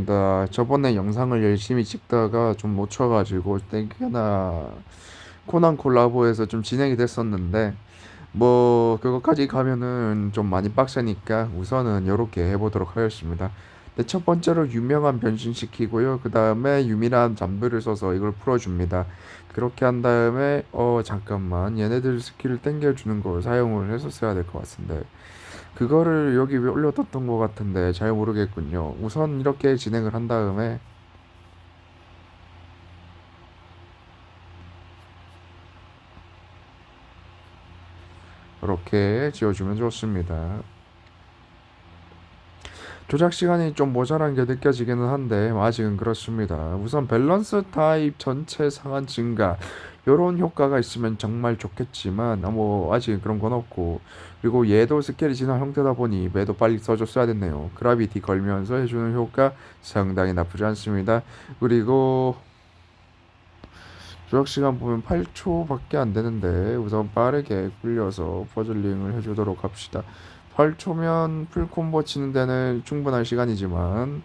좋습니다. 저번에 영상을 열심히 찍다가 좀 놓쳐가지고 땡큐나 코난 콜라보에서 좀 진행이 됐었는데 뭐 그거까지 가면은 좀 많이 빡세니까 우선은 이렇게 해보도록 하겠습니다. 네, 첫 번째로 유명한 변신시키고요. 그 다음에 유미한 잠들을 써서 이걸 풀어줍니다. 그렇게 한 다음에 잠깐만 얘네들 스킬을 땡겨주는 걸 사용을 했었어야 될 것 같은데 그거를 여기 왜 올려뒀던 것 같은데 잘 모르겠군요. 우선 이렇게 진행을 한 다음에 이렇게 지어주면 좋습니다. 조작 시간이 좀 모자란 게 느껴지기는 한데 아직은 그렇습니다. 우선 밸런스 타입 전체 상한 증가 요런 효과가 있으면 정말 좋겠지만 뭐 아직은 그런 건 없고 그리고 얘도 스킬이 진화 형태다 보니 매도 빨리 써줬어야 됐네요. 그라비티 걸면서 해주는 효과 상당히 나쁘지 않습니다. 그리고 조작 시간 보면 8초밖에 안 되는데 우선 빠르게 굴려서 퍼즐링을 해주도록 합시다. 8초면 풀콤보 치는 데는 충분한 시간이지만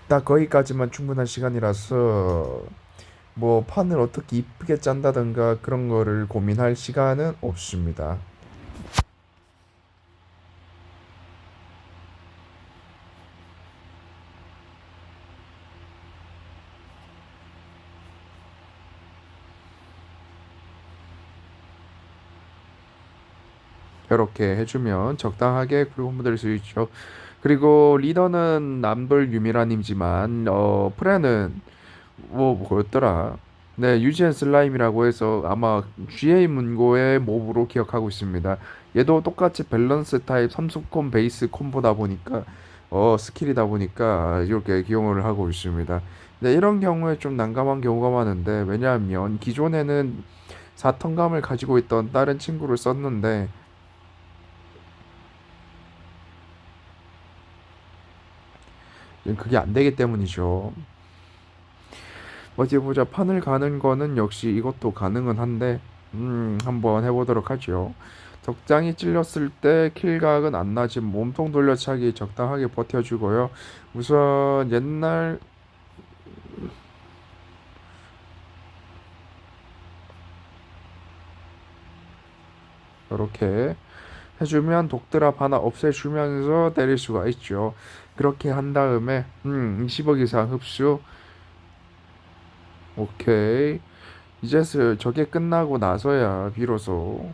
딱 거기까지만 충분한 시간이라서 뭐 판을 어떻게 이쁘게 짠다든가 그런 거를 고민할 시간은 없습니다. 이렇게 해주면 적당하게 풀콤보 될 수 있죠. 그리고 리더는 남돌 유미라님이지만 프레는 뭐였더라? 네, 유지앤 슬라임이라고 해서 아마 GA 문고의 몹으로 기억하고 있습니다. 얘도 똑같이 밸런스 타입 3수콤 베이스 콤보다 보니까 스킬이다 보니까 이렇게 기용을 하고 있습니다. 네, 이런 경우에 좀 난감한 경우가 많은데 왜냐하면 기존에는 4턴감을 가지고 있던 다른 친구를 썼는데 그게 안 되기 때문이죠. 어디 보자. 판을 가는 거는 역시 이것도 가능은 한데 한번 해보도록 하죠. 적당히 찔렸을 때 킬각은 안 나지 몸통 돌려차기 적당하게 버텨주고요. 우선 옛날 이렇게 해주면 독드랍 하나 없애주면서 때릴 수가 있죠. 그렇게 한 다음에 20억 이상 흡수. 오케이. 이제 저게 끝나고 나서야 비로소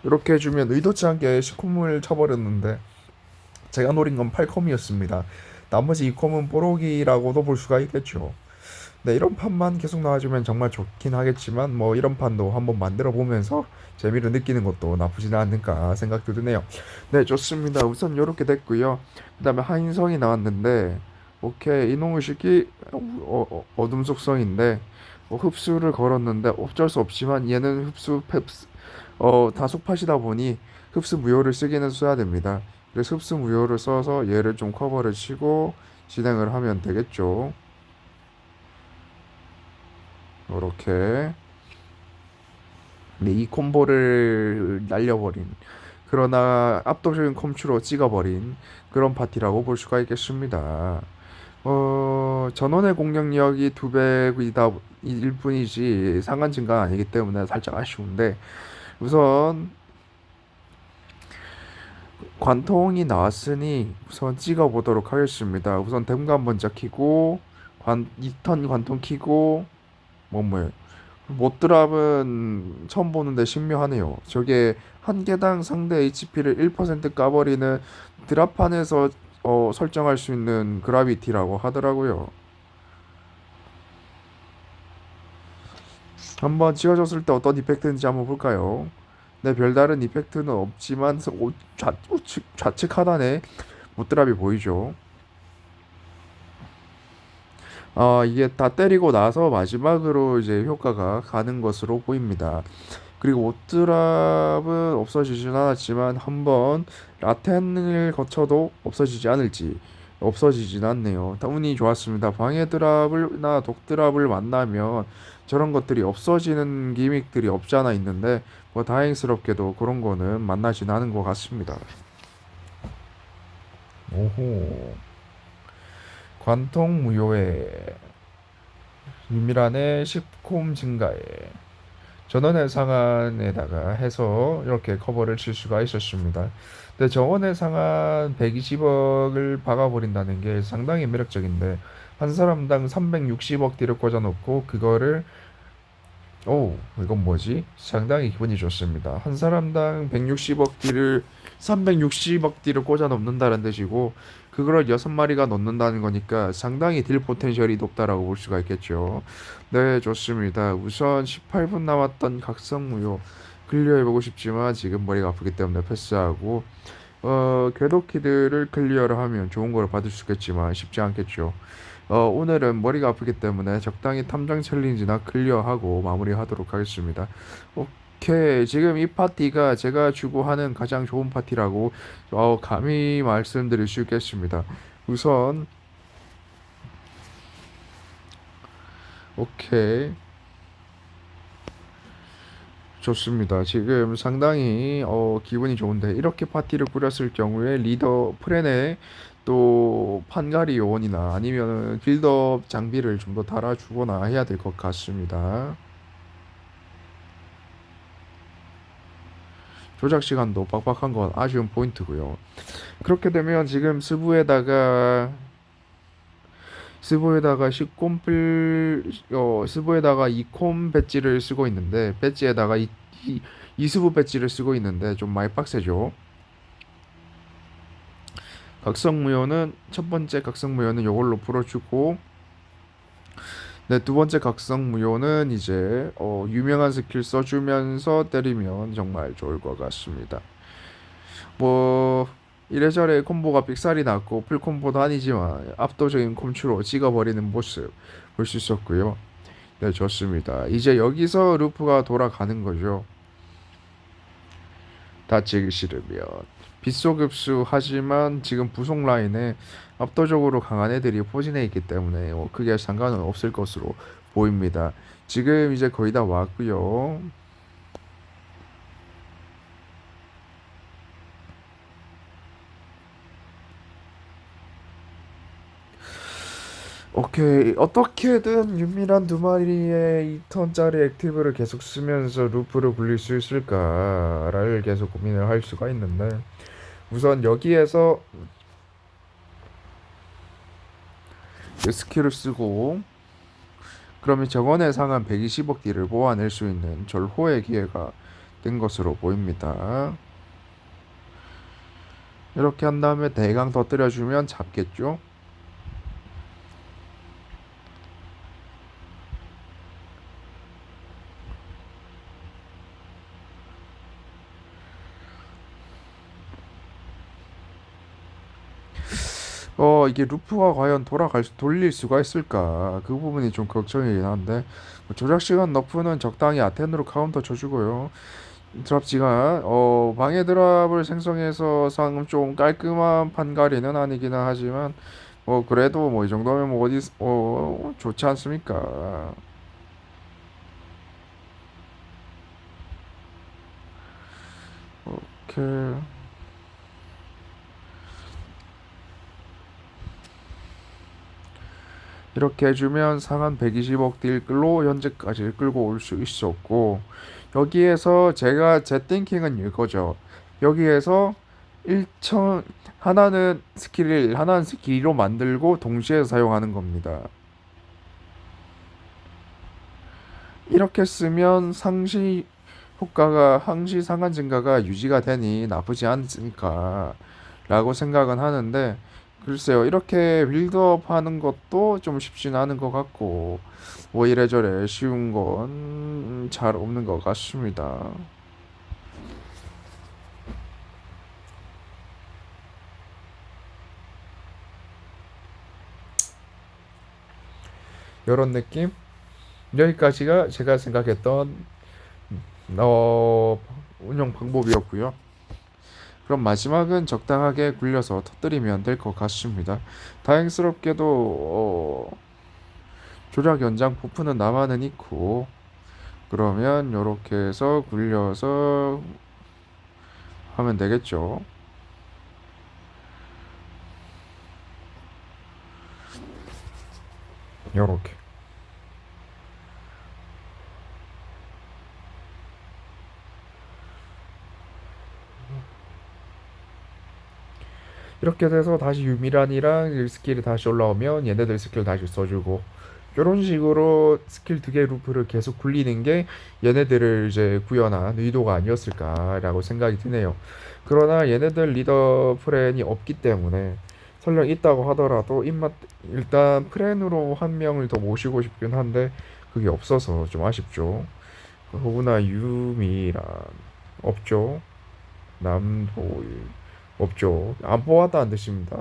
이렇게 해주면 의도치 않게 10콤을 쳐버렸는데 제가 노린 건 8콤이었습니다. 나머지 2콤은 뽀록이라고도 볼 수가 있겠죠. 네, 이런 판만 계속 나와주면 정말 좋긴 하겠지만 뭐 이런 판도 한번 만들어 보면서 재미를 느끼는 것도 나쁘지는 않을까 생각도 드네요. 네, 좋습니다. 우선 이렇게 됐고요. 그 다음에 하인성이 나왔는데 오케이 이놈의 새끼 어둠 속성인데 흡수를 걸었는데 어쩔 수 없지만 얘는 흡수 펩스 다속팟이다 보니 흡수 무효를 쓰기는 써야 됩니다. 그래서 흡수 무효를 써서 얘를 좀 커버를 치고 진행을 하면 되겠죠. 이렇게 네, 이 콤보를 날려버린 그러나 압도적인 컴추로 찍어버린 그런 파티라고 볼 수가 있겠습니다. 전원의 공격력이 두 배이다 일 뿐이지 상한 증가는 아니기 때문에 살짝 아쉬운데 우선 관통이 나왔으니 우선 찍어보도록 하겠습니다. 우선 댐감 먼저 키고 2턴 관통 키고 뭐뭐 못드랍은 처음 보는데 신묘하네요. 저게 한 개당 상대 HP를 1% 까버리는 드랍판에서 설정할 수 있는 그라비티라고 하더라고요. 한번 지어졌을 때 어떤 이펙트인지 한번 볼까요? 네, 별다른 이펙트는 없지만 좌측 하단에 못드랍이 보이죠. 이게 다 때리고 나서 마지막으로 이제 효과가 가는 것으로 보입니다. 그리고 옷드랍은 없어지진 않았지만 한번 라텐을 거쳐도 없어지지 않을지 없어지진 않네요. 운이 좋았습니다. 방해 드랍을나 독 드랍을 만나면 저런 것들이 없어지는 기믹들이 없지 않아 있는데 뭐 다행스럽게도 그런 거는 만나진 않은 것 같습니다. 오호. 관통 무효에 유미란의 식콤 증가에 전원의 상한에다가 해서 이렇게 커버를 칠 수가 있었습니다. 근데 저원의 상한 120억을 박아버린다는 게 상당히 매력적인데 한 사람당 360억 딜을 꽂아놓고 그거를 이건 뭐지? 상당히 기분이 좋습니다. 한 사람당 160억 딜을 360억 딜을 꽂아 넣는다는 뜻이고 그걸 6마리가 넣는다는 거니까 상당히 딜 포텐셜이 높다라고 볼 수가 있겠죠. 네, 좋습니다. 우선 18분 남았던 각성무효 클리어해보고 싶지만 지금 머리가 아프기 때문에 패스하고 궤도키드를 클리어를 하면 좋은 걸 받을 수 있겠지만 쉽지 않겠죠. 오늘은 머리가 아프기 때문에 적당히 탐정 챌린지나 클리어하고 마무리하도록 하겠습니다. 오케이. 지금 이 파티가 제가 주고 하는 가장 좋은 파티라고 감히 말씀드릴 수 있겠습니다. 우선 오케이. 좋습니다. 지금 상당히 기분이 좋은데 이렇게 파티를 꾸렸을 경우에 리더 프렌에 또 판가리 요원이나 아니면 빌드업 장비를 좀 더 달아주거나 해야 될 것 같습니다. 조작 시간도 빡빡한 건 아쉬운 포인트고요. 그렇게 되면 지금 스보에다가 스보에다가 이콤 배지를 쓰고 있는데 배지에다가 이스부 배지를 쓰고 있는데 좀 많이 빡세죠. 각성무효는 첫 번째 각성무효는 요걸로 풀어주고 네, 두 번째 각성무효는 이제 유명한 스킬 써주면서 때리면 정말 좋을 것 같습니다. 뭐 이래저래 콤보가 삑살이 났고 풀콤보도 아니지만 압도적인 콤추로 찍어버리는 모습 볼 수 있었고요. 네, 좋습니다. 이제 여기서 루프가 돌아가는 거죠. 다치기 싫으면 빗속흡수 하지만 지금 부속 라인에 압도적으로 강한 애들이 포진해 있기 때문에 크게 상관은 없을 것으로 보입니다. 지금 이제 거의 다 왔고요. 오케이. 어떻게든 윤미란 두 마리의 2턴짜리 액티브를 계속 쓰면서 루프를 굴릴 수 있을까를 계속 고민을 할 수가 있는데 우선 여기에서 스킬을 쓰고 그러면 정원의 상한 120억 딜을 모아낼 수 있는 절호의 기회가 된 것으로 보입니다. 이렇게 한 다음에 대강 터뜨려주면 잡겠죠. 이게 루프가 과연 돌릴 수가 있을까? 그 부분이 좀 걱정이긴 한데, 뭐 조작 시간 너프는 적당히 아텐으로 카운터 쳐주고요. 드랍 시간, 방해 드랍을 생성해서 상금 좀 깔끔한 판가리는 아니기는 하지만, 그래도 뭐 이 정도면 뭐 좋지 않습니까? 오케이. 이렇게 해주면 상한 120억 딜로 현재까지 끌고 올 수 있었고 여기에서 제 띵킹은 이거죠. 여기에서 1천 하나는 스킬로 만들고 동시에 사용하는 겁니다. 이렇게 쓰면 항시 상한 증가가 유지가 되니 나쁘지 않으니까 라고 생각은 하는데 글쎄요, 이렇게 빌드업 하는 것도 좀 쉽진 않은 것 같고, 뭐 이래저래 쉬운 건 잘 없는 것 같습니다. 이런 느낌? 여기까지가 제가 생각했던 운영 방법이었고요. 그럼 마지막은 적당하게 굴려서 터뜨리면 될 것 같습니다. 다행스럽게도 조작 연장 부프는 나만은 있고, 그러면 요렇게 해서 굴려서 하면 되겠죠. 요렇게. 이렇게 돼서 다시 유미란이랑 스킬이 다시 올라오면 얘네들 스킬 다시 써주고, 이런 식으로 스킬 두 개 루프를 계속 굴리는 게 얘네들을 이제 구현한 의도가 아니었을까라고 생각이 드네요. 그러나 얘네들 리더 프렌이 없기 때문에, 설령 있다고 하더라도 입맛, 일단 프렌으로 한 명을 더 모시고 싶긴 한데 그게 없어서 좀 아쉽죠. 더구나 유미란 없죠. 남도일 없죠. 안 뽑아도 안 되십니다.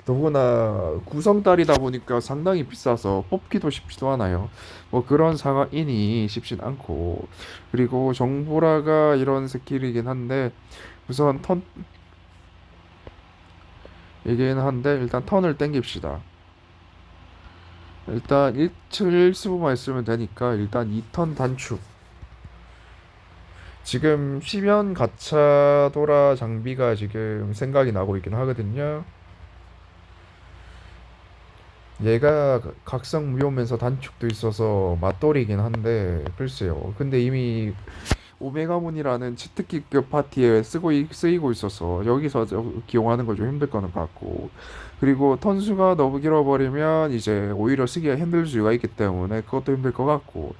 더구나 구성달이다 보니까 상당히 비싸서 뽑기도 쉽지도 않아요. 뭐 그런 상황이니 쉽진 않고, 그리고 정보라가 이런 스킬이긴 한데, 우선 이긴 한데 일단 턴을 땡깁시다. 일단 1수만 있으면 되니까 일단 2턴 단축. 지금 시면 가차 도라 장비가 지금 생각이 나고 있긴 하거든요. 얘가 각성 무효면서 단축도 있어서 맞돌이긴 한데 글쎄요. 근데 이미 오메가문이라는 치트키급 파티에 쓰이고 있어서 여기서 기용하는 거 좀 힘들 거는 같고, 그리고 턴수가 너무 길어버리면 이제 오히려 쓰기가 힘들 수가 있기 때문에 그것도 힘들 것 같고,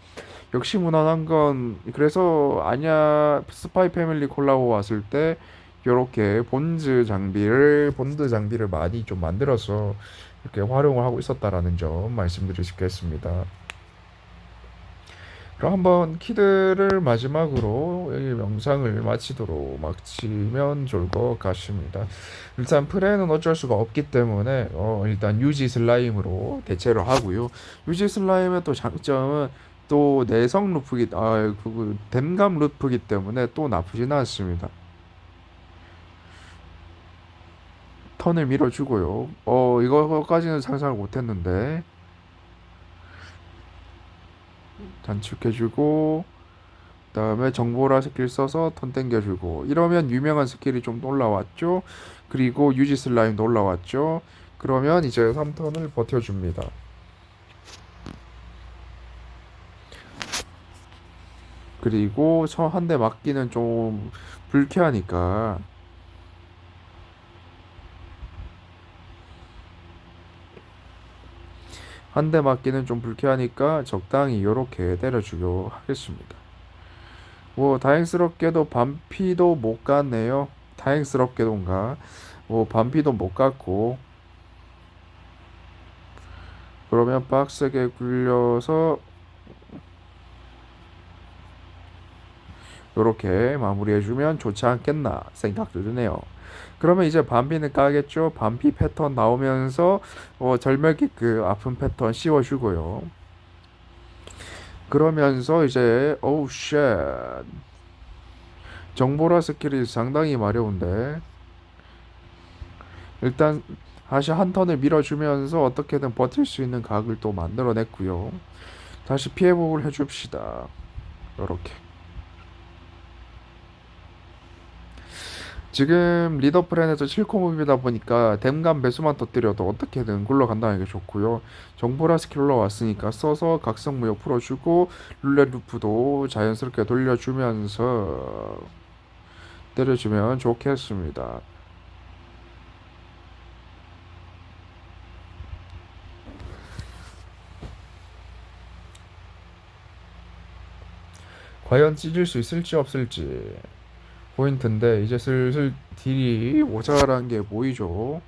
역시 무난한 건, 그래서 아냐 스파이 패밀리 콜라보 왔을 때 요렇게 본드 장비를 많이 좀 만들어서 이렇게 활용을 하고 있었다라는 점 말씀드리고 싶겠습니다. 그럼 한번 키드를 마지막으로 이 영상을 마치면 좋을 것 같습니다. 일단 프레는 어쩔 수가 없기 때문에 일단 유지 슬라임으로 대체를 하고요. 유지 슬라임의 또 장점은 또 내성 루프기 댐감 루프기 때문에 또 나쁘진 않습니다. 턴을 밀어주고요. 이거까지는 상상을 못했는데 단축해주고, 그다음에 정보라 스킬 써서 턴 땡겨주고, 이러면 유명한 스킬이 좀 올라왔죠. 그리고 유지 슬라임도 올라왔죠. 그러면 이제 3턴을 버텨줍니다. 그리고 한 대 맞기는 좀 불쾌하니까 적당히 이렇게 때려주려 하겠습니다. 뭐 다행스럽게도 반피도 못 갔네요. 다행스럽게도인가. 뭐 반피도 못 갔고, 그러면 빡세게 굴려서 이렇게 마무리해주면 좋지 않겠나 생각도 드네요. 그러면 이제 반피는 까겠죠. 반피 패턴 나오면서 절멸기 그 아픈 패턴 씌워주고요. 그러면서 이제 오우 쉣, 정보라 스킬이 상당히 마려운데, 일단 다시 한 턴을 밀어주면서 어떻게든 버틸 수 있는 각을 또 만들어냈고요. 다시 피해복을 해줍시다. 이렇게. 지금 리더 프렌에서 7코mov이다 보니까 댐감 배수만 터뜨려도 어떻게든 굴러간다는 게 좋고요. 정보라 스킬 올라왔으니까 써서 각성무효 풀어주고, 룰렛 루프도 자연스럽게 돌려주면서 때려주면 좋겠습니다. 과연 찢을 수 있을지 없을지 포인트인데, 이제 슬슬 딜이 모자란 게 보이죠.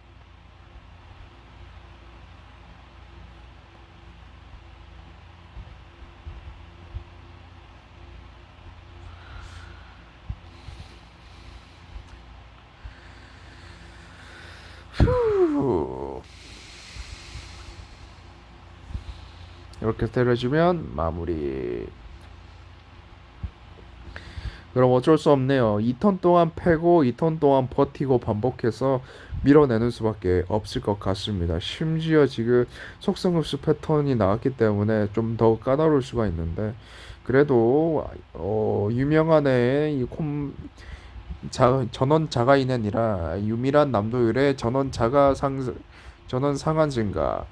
후. 이렇게 때려주면 마무리. 그럼 어쩔 수 없네요. 2턴 동안 패고 2턴 동안 버티고 반복해서 밀어내는 수밖에 없을 것 같습니다. 심지어 지금 속성급수 패턴이 나왔기 때문에 좀 더 까다로울 수가 있는데 그래도 유명한 애이 전원 자가 인앤이라 유밀한 남도율의 전원 상한 증가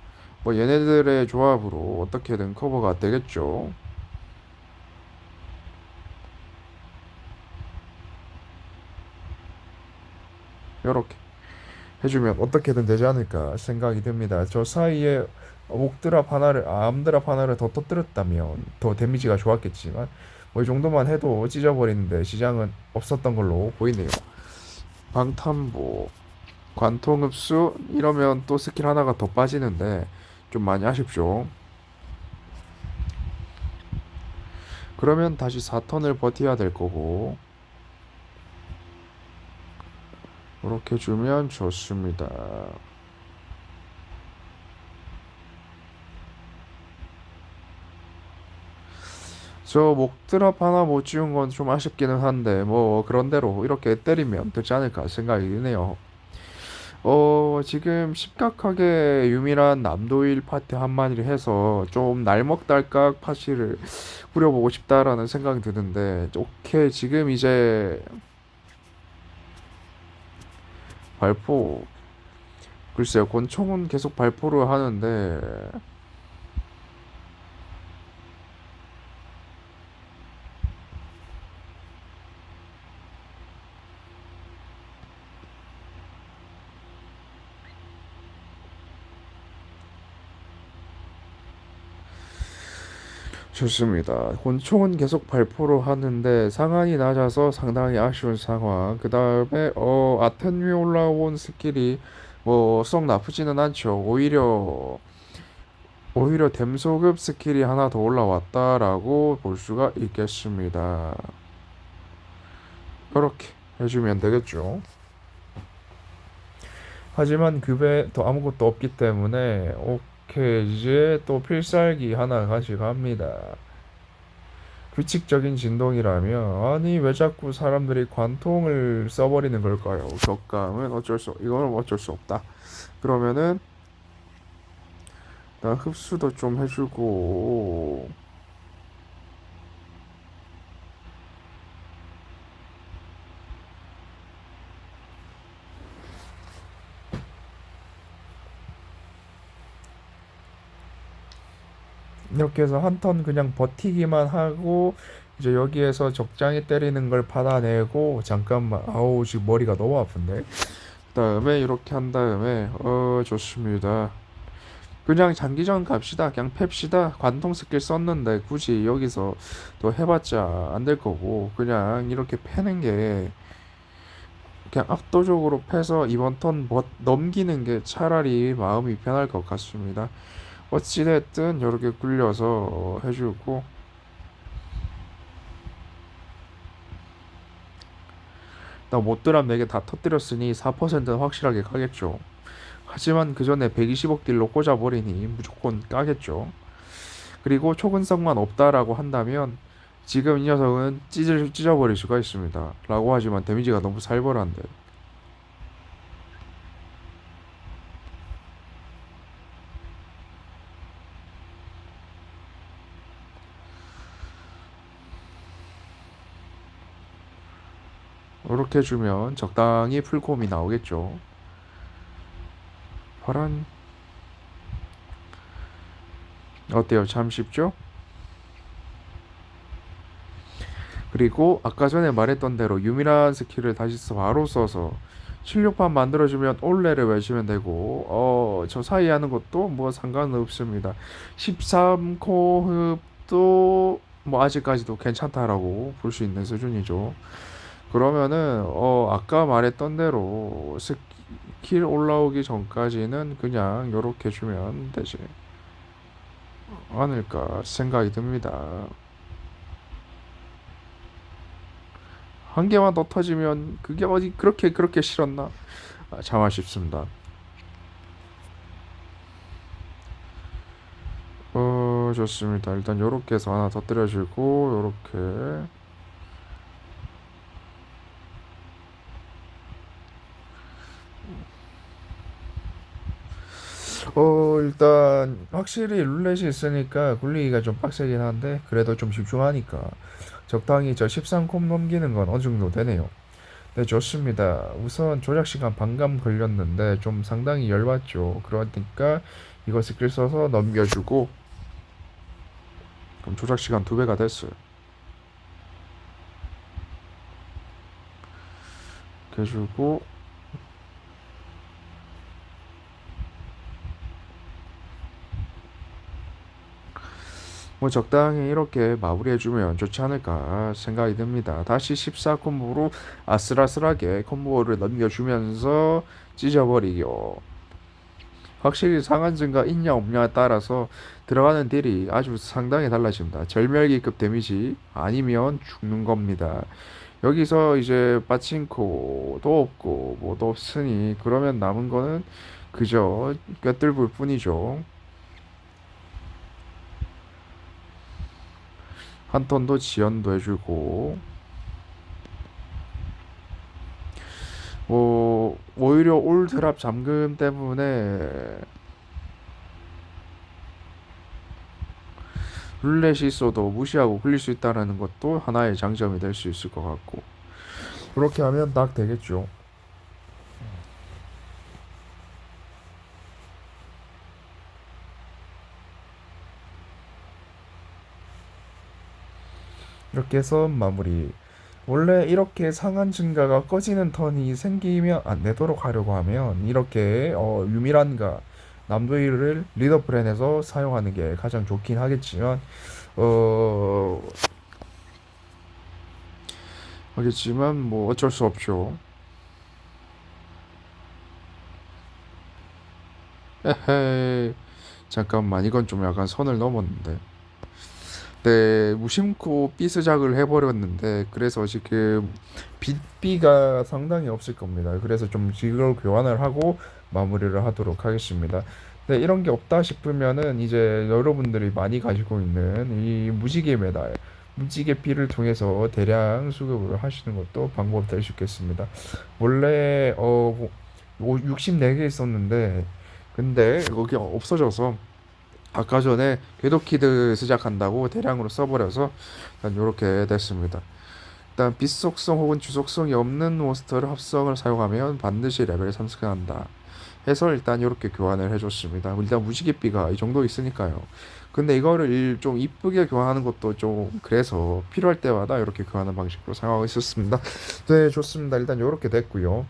뭐 얘네들의 조합으로 어떻게든 커버가 되겠죠. 요렇게 해주면 어떻게든 되지 않을까 생각이 듭니다. 저 사이에 암드랍 하나를 더 터뜨렸다면 더 데미지가 좋았겠지만 뭐 이 정도만 해도 찢어버리는데 시장은 없었던 걸로 보이네요. 방탄보, 관통흡수 이러면 또 스킬 하나가 더 빠지는데 좀 많이 아쉽죠. 그러면 다시 4턴을 버텨야 될 거고 이렇게 주면 좋습니다. 저 목드랍 하나 못 지운 건 좀 아쉽기는 한데 뭐 그런대로 이렇게 때리면 되지 않을까 생각이 드네요. 지금 심각하게 유밀한 남도일 파티 한 마디를 해서 좀 날먹달각 파티를 꾸려보고 싶다라는 생각이 드는데 오케이 지금 이제 발포 글쎄요 권총은 계속 발포를 하는데 좋습니다. 권총은 계속 발포를 하는데 상한이 낮아서 상당히 아쉬운 상황. 그 다음에 아텐 위에 올라온 스킬이 뭐 썩 나쁘지는 않죠. 오히려 댐소급 스킬이 하나 더 올라왔다라고 볼 수가 있겠습니다. 이렇게 해주면 되겠죠. 하지만 급에 더 아무것도 없기 때문에 오케이 이제 또 필살기 하나 가져갑니다. 규칙적인 진동이라면 아니 왜 자꾸 사람들이 관통을 써버리는 걸까요? 격감은 이거는 어쩔 수 없다. 그러면은 나 흡수도 좀 해주고 이렇게 해서 한 턴 그냥 버티기만 하고 이제 여기에서 적당히 때리는 걸 받아내고 잠깐만 아우 지금 머리가 너무 아픈데 그다음에 이렇게 한 다음에 좋습니다. 그냥 장기전 갑시다. 그냥 팹시다. 관통 스킬 썼는데 굳이 여기서 또 해봤자 안 될 거고 그냥 이렇게 패는 게 그냥 압도적으로 패서 이번 턴 넘기는 게 차라리 마음이 편할 것 같습니다. 어찌됐든 이렇게 굴려서 해주고 나 못드랍 4개 다 터뜨렸으니 4%는 확실하게 가겠죠. 하지만 그 전에 120억 딜로 꽂아버리니 무조건 까겠죠. 그리고 초근성만 없다라고 한다면 지금 이 녀석은 찢어버릴 수가 있습니다. 라고 하지만 데미지가 너무 살벌한데. 이렇게 해주면 적당히 풀콤이 나오겠죠. 파란 어때요? 참 쉽죠? 그리고 아까 전에 말했던 대로 유미란 스킬을 다시 바로 써서 16판 만들어주면 올레를 외치면 되고 저 사이 하는 것도 뭐 상관은 없습니다. 13코흡도 뭐 아직까지도 괜찮다라고 볼 수 있는 수준이죠. 그러면은 아까 말했던 대로 스킬 올라오기 전까지는 그냥 요렇게 주면 되지 않을까 생각이 듭니다. 한 개만 더 터지면 그게 어디 그렇게 싫었나? 참 아쉽습니다. 좋습니다. 일단 요렇게 해서 하나 더 때려주고 요렇게 일단 확실히 룰렛이 있으니까 굴리기가 좀 빡세긴 한데 그래도 좀 집중하니까 적당히 저 13콤 넘기는 건 어느 정도 되네요. 네, 좋습니다. 우선 조작 시간 반감 걸렸는데 좀 상당히 열받죠. 그러니까 이거 스킬 써서 넘겨주고 그럼 조작 시간 2배가 됐어요. 이렇게 해주고 뭐 적당히 이렇게 마무리해주면 좋지 않을까 생각이 듭니다. 다시 14콤보로 아슬아슬하게 콤보를 넘겨주면서 찢어버리기요. 확실히 상한 증가 있냐 없냐에 따라서 들어가는 딜이 아주 상당히 달라집니다. 절멸기급 데미지 아니면 죽는 겁니다. 여기서 이제 빠친코도 없고 뭐도 없으니 그러면 남은 거는 그저 꿰뚫을 뿐이죠. 한 턴도 지연도 해주고 뭐 오히려 올 드랍 잠금 때문에 룰렛이 있어도 무시하고 굴릴 수 있다는 것도 하나의 장점이 될 수 있을 것 같고 그렇게 하면 딱 되겠죠. 이렇게 해서 마무리. 원래 이렇게 상한 증가가 꺼지는 턴이 생기면 안 되도록 하려고 하면 이렇게 유미란과 남도일을 리더 프랜에서 사용하는 게 가장 좋긴 하겠지만 어 뭐 어쩔 수 없죠. 에헤이 잠깐만 이건 좀 약간 선을 넘었는데. 네, 무심코 삐스작을 해버렸는데 그래서 지금 빚비가 상당히 없을 겁니다. 그래서 좀 이걸 교환을 하고 마무리를 하도록 하겠습니다. 네, 이런 게 없다 싶으면은 이제 여러분들이 많이 가지고 있는 이 무지개 메달, 무지개 피를 통해서 대량 수급을 하시는 것도 방법 될 수 있겠습니다. 원래 64개 있었는데 근데 거기 없어져서 아까 전에 궤도키드 시작한다고 대량으로 써버려서 일단 이렇게 됐습니다. 일단 빛속성 혹은 주속성이 없는 몬스터를 합성을 사용하면 반드시 레벨 상승한다 해서 일단 이렇게 교환을 해줬습니다. 일단 무지개비가 이 정도 있으니까요. 근데 이거를 좀 이쁘게 교환하는 것도 좀 그래서 필요할 때마다 이렇게 교환하는 방식으로 사용하고 있었습니다. 네, 좋습니다. 일단 이렇게 됐고요.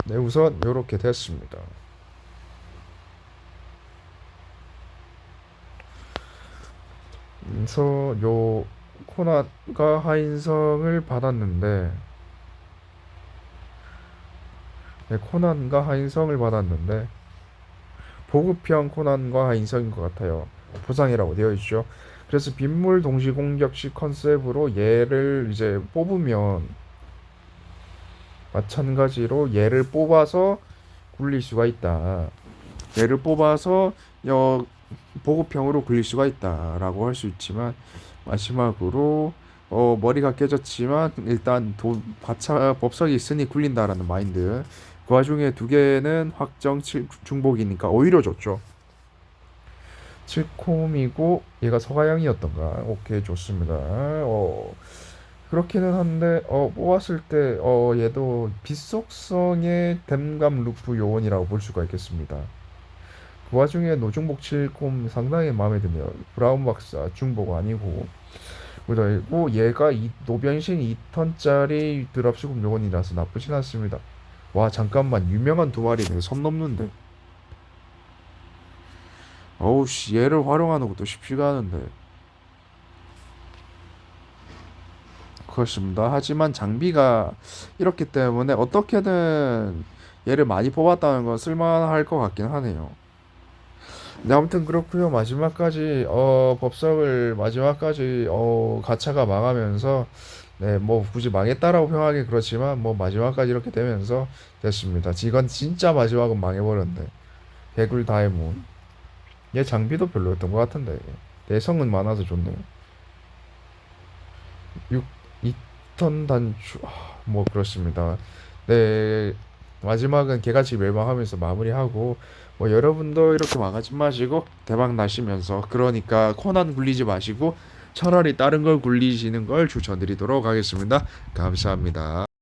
네, 우선 이렇게 됐습니다. 그래서 요 코난과 하인성을 받았는데 네, 코난과 하인성을 받았는데 보급형 코난과 하인성인 것 같아요. 보상이라고 되어 있죠. 그래서 빗물 동시 공격식 컨셉으로 얘를 이제 뽑으면 마찬가지로 얘를 뽑아서 굴릴 수가 있다. 얘를 뽑아서 보급형으로 굴릴 수가 있다라고 할 수 있지만 마지막으로 머리가 깨졌지만 일단 바차 법석이 있으니 굴린다라는 마인드. 그 와중에 두 개는 확정 중복이니까 오히려 좋죠. 7콤이고 얘가 서가양이었던가. 오케이, 좋습니다. 그렇기는 한데 뽑았을 때 얘도 빛속성의 댐감 루프 요원이라고 볼 수가 있겠습니다. 그 와중에 노중복 7콤 상당히 마음에 드네요. 브라운 박사 중복 아니고 그리고 얘가 노변신 2턴짜리 드랍 수급 요원이라서 나쁘진 않습니다. 와 잠깐만 유명한 두 마리네. 선 넘는데. 어우 씨 얘를 활용하는 것도 쉽지가 않은데. 그렇습니다. 하지만 장비가 이렇기 때문에 어떻게든 얘를 많이 뽑았다는 건 쓸만할 것 같긴 하네요. 네, 아무튼 그렇고요. 마지막까지 법석을 마지막까지 가차가 망하면서 네, 뭐 굳이 망했다라고 표현하기 그렇지만 뭐 마지막까지 이렇게 되면서 됐습니다. 이건 진짜 마지막은 망해버렸네. 개굴 다이몬. 얘 장비도 별로였던 것 같은데 내성은 많아서 좋네요. 6 2턴 단추 뭐 그렇습니다. 네, 마지막은 개같이 멸망하면서 마무리하고 뭐 여러분도 이렇게 망하지 마시고 대박 나시면서 그러니까 코난 굴리지 마시고 차라리 다른 걸 굴리시는 걸 추천드리도록 하겠습니다. 감사합니다.